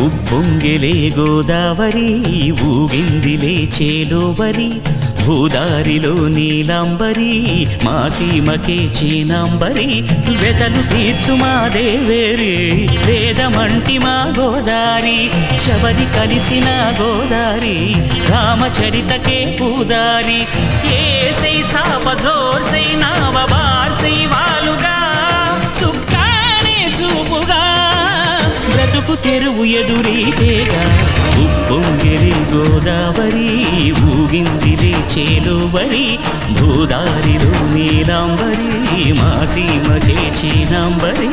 ఉప్పొంగెలే గోదావరి ఊగిందిలే చేలోవరి భూదారిలో నీలాంబరి మా సీమకే చీనాంబరి వెతలు తీర్చు మా దేవేరి వేదమంటి మా గోదారి శబరి కలిసిన గోదారి రామచరితకే పూదారి ఏసై చాప జోర్సై నావ బార్సై వాలుగా సుక్కానే చూపుగా బ్రతుకు తెరువు ఎదురీతేగా ఉప్పొంగిరి గోదావరి ఊగిందిరి చేలోవరి భూదారిలో నీలాంబరి మా సీమకే చీనాంబరి